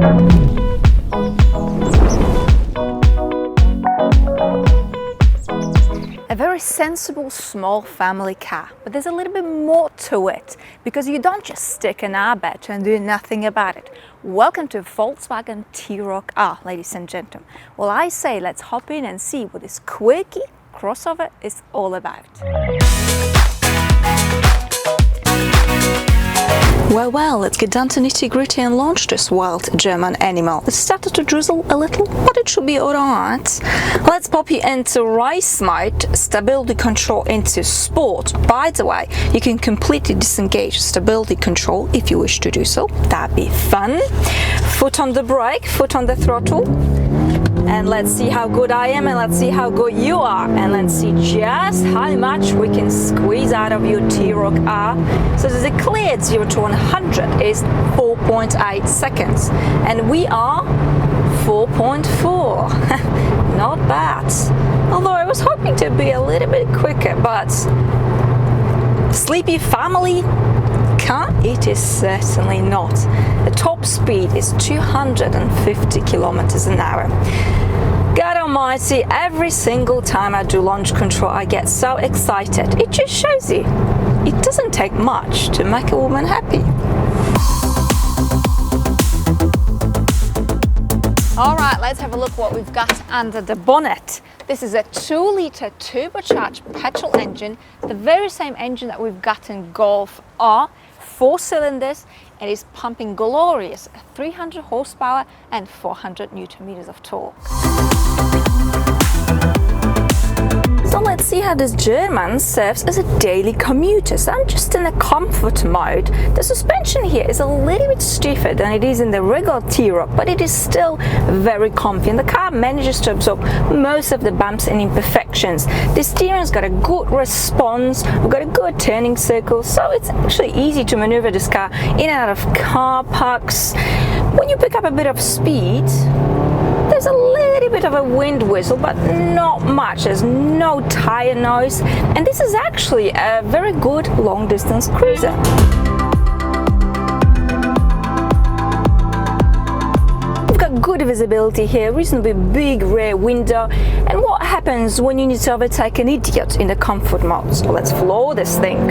A very sensible small family car, but there's a little bit more to it because you don't just stick an airbag and do nothing about it. Welcome to Volkswagen T-Roc R, ladies and gentlemen. Well, I say let's hop in and see what this quirky crossover is all about. Well, let's get down to nitty-gritty and launch this wild German animal. It started to drizzle a little, but it should be alright. Let's pop you into race mode, stability control into sport. By the way, you can completely disengage stability control if you wish to do so. That'd be fun. Foot on the brake, foot on the throttle. And let's see how good I am, and let's see how good you are, and let's see just how much we can squeeze out of your T-Roc R. So the cleared 0 to 100 is 4.8 seconds, and we are 4.4. Not bad. Although I was hoping to be a little bit quicker, but sleepy family car, it is certainly not. The top speed is 250 kilometers an hour. God almighty, every single time I do launch control I get so excited. It just shows you it doesn't take much to make a woman happy. Alright, let's have a look what we've got under the bonnet. This is a 2-litre turbocharged petrol engine, the very same engine that we've got in Golf R, 4 cylinders, and is pumping glorious 300 horsepower and 400 Newton meters of torque. So let's see how this German serves as a daily commuter. So I'm just in a comfort mode. The suspension here is a little bit stiffer than it is in the regular T-Roc, but it is still very comfy, and the car manages to absorb most of the bumps and imperfections. The steering's got a good response, we've got a good turning circle, so it's actually easy to maneuver this car in and out of car parks. When you pick up a bit of speed, there's a little bit of a wind whistle, but not much. There's no tire noise, and this is actually a very good long-distance cruiser. We've got good visibility here, reasonably big rear window, and what happens when you need to overtake an idiot in the comfort mode? So let's floor this thing.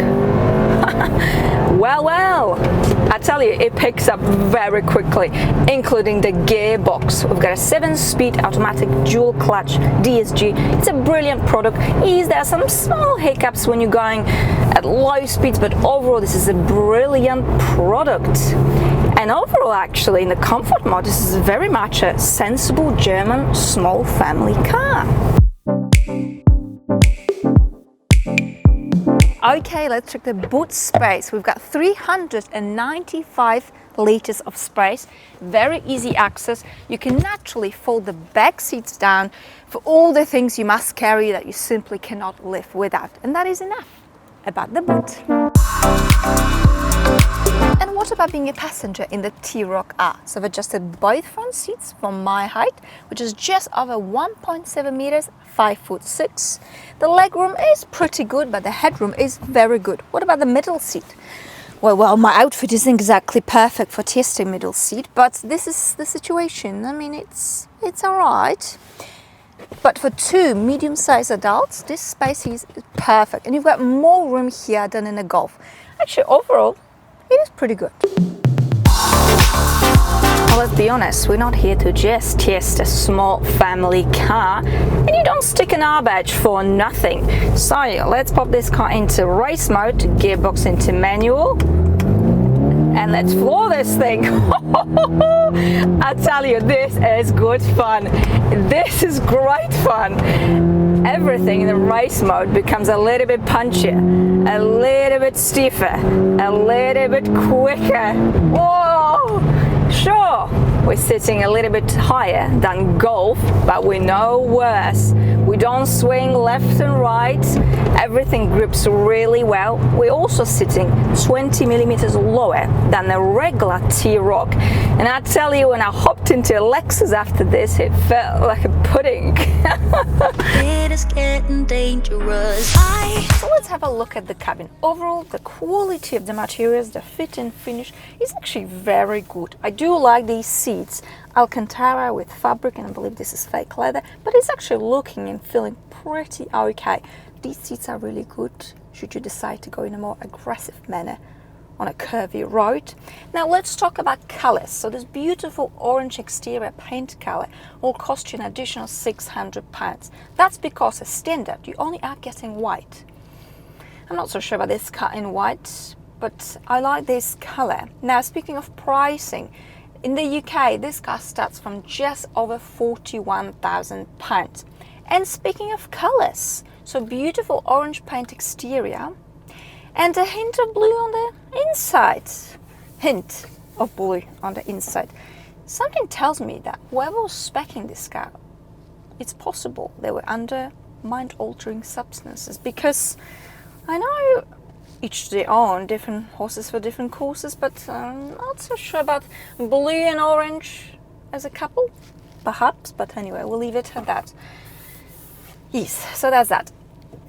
Well, I tell you, it picks up very quickly, including the gearbox. We've got a 7-speed automatic dual clutch DSG. It's a brilliant product. Yes, there are some small hiccups when you're going at low speeds, but overall this is a brilliant product. And overall, actually, in the comfort mode, this is very much a sensible German small family car. Okay, let's check the boot space. We've got 395 liters of space, very easy access. You can naturally fold the back seats down for all the things you must carry that you simply cannot live without. And that is enough about the boot. And what about being a passenger in the T-Roc R? So I've adjusted both front seats for my height, which is just over 1.7 meters, 5'6". The legroom is pretty good, but the headroom is very good. What about the middle seat? Well, my outfit isn't exactly perfect for testing middle seat, but this is the situation. I mean, it's all right. But for 2 medium-sized adults, this space is perfect, and you've got more room here than in a Golf. Actually, overall, it is pretty good. Well, let's be honest, we're not here to just test a small family car, and you don't stick an R badge for nothing. So let's pop this car into race mode, gearbox into manual, and let's floor this thing. I tell you, this is good fun. This is great fun. Everything in the race mode becomes a little bit punchier, a little bit stiffer, a little bit quicker. Whoa! Sure, we're sitting a little bit higher than Golf, but we're no worse. We don't swing left and right. Everything grips really well. We're also sitting 20 millimeters lower than the regular T-Roc. And I tell you, when I hopped into a Lexus after this, it felt like a pudding. It is getting dangerous. So let's have a look at the cabin. Overall, the quality of the materials, the fit and finish is actually very good. I do like these seats. Alcantara with fabric, and I believe this is fake leather, but it's actually looking and feeling pretty okay. These seats are really good should you decide to go in a more aggressive manner on a curvy road. Now let's talk about colors. So this beautiful orange exterior paint color will cost you an additional £600. That's because as standard you only are getting white. I'm not so sure about this car in white, but I like this color. Now speaking of pricing, in the UK this car starts from just over £41,000. And speaking of colors, so beautiful orange paint exterior and a hint of blue on the inside. Hint of blue on the inside. Something tells me that whoever was speccing this car, it's possible they were under mind-altering substances, because I know each their own, different horses for different courses, but I'm not so sure about blue and orange as a couple, perhaps, but anyway, we'll leave it at that. Yes, so that's that.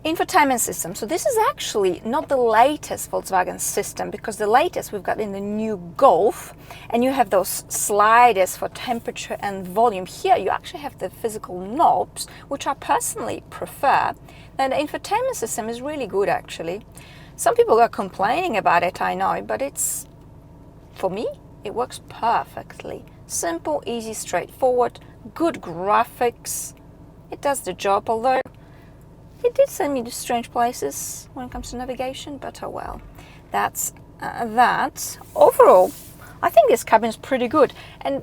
Infotainment system. So this is actually not the latest Volkswagen system, because the latest we've got in the new Golf, and you have those sliders for temperature and volume. Here you actually have the physical knobs, which I personally prefer. And the infotainment system is really good actually. Some people are complaining about it, I know, but it's, for me, it works perfectly. Simple, easy, straightforward, good graphics. It does the job, although it did send me to strange places when it comes to navigation, but oh well. That's that. Overall, I think this cabin is pretty good, and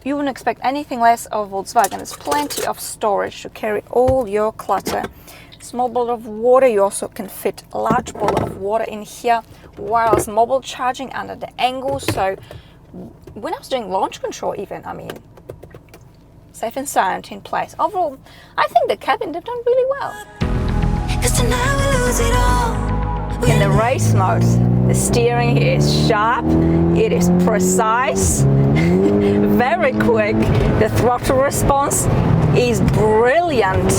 you wouldn't expect anything less of Volkswagen. There's plenty of storage to carry all your clutter. Small bottle of water, you also can fit a large bottle of water in here. Wireless mobile charging under the angle, so when I was doing launch control even, I mean, safe and sound in place. Overall, I think the cabin, they've done really well. In the race mode, the steering here is sharp, it is precise, very quick. The throttle response is brilliant.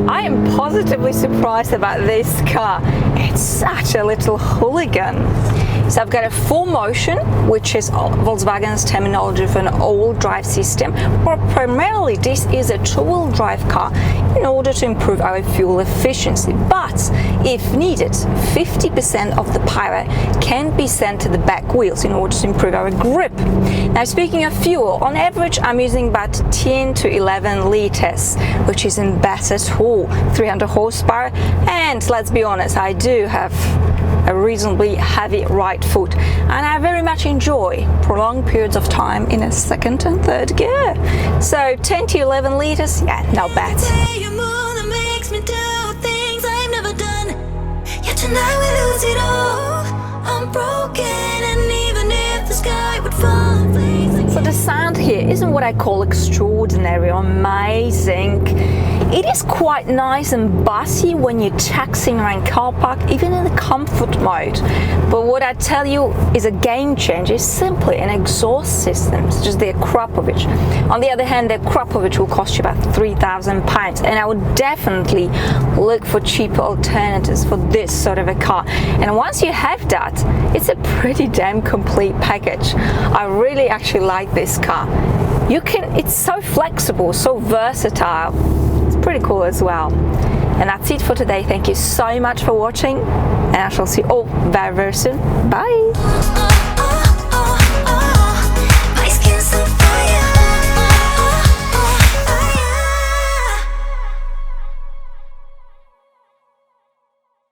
I am positively surprised about this car. It's such a little hooligan. So I've got a full motion, which is Volkswagen's terminology for an all-wheel drive system, but primarily this is a two-wheel drive car in order to improve our fuel efficiency. But if needed, 50% of the power can be sent to the back wheels in order to improve our grip. Now speaking of fuel, on average I'm using about 10 to 11 liters, which isn't bad at all. 300 horsepower, and let's be honest, I do have a reasonably heavy right foot, and I very much enjoy prolonged periods of time in a second and third gear. So 10 to 11 liters, yeah, not bad. So the sound here isn't what I call extraordinary or amazing. It is quite nice and bassy when you're taxiing around car park, even in the comfort mode. But what I tell you is a game changer is simply an exhaust system, such as the Akrapovic. On the other hand, the Akrapovic will cost you about £3,000, and I would definitely look for cheaper alternatives for this sort of a car. And once you have that, it's a pretty damn complete package. I really actually like this car. It's so flexible, so versatile. It's pretty cool as well. And that's it for today. Thank you so much for watching, and I shall see you all very, very soon. Bye.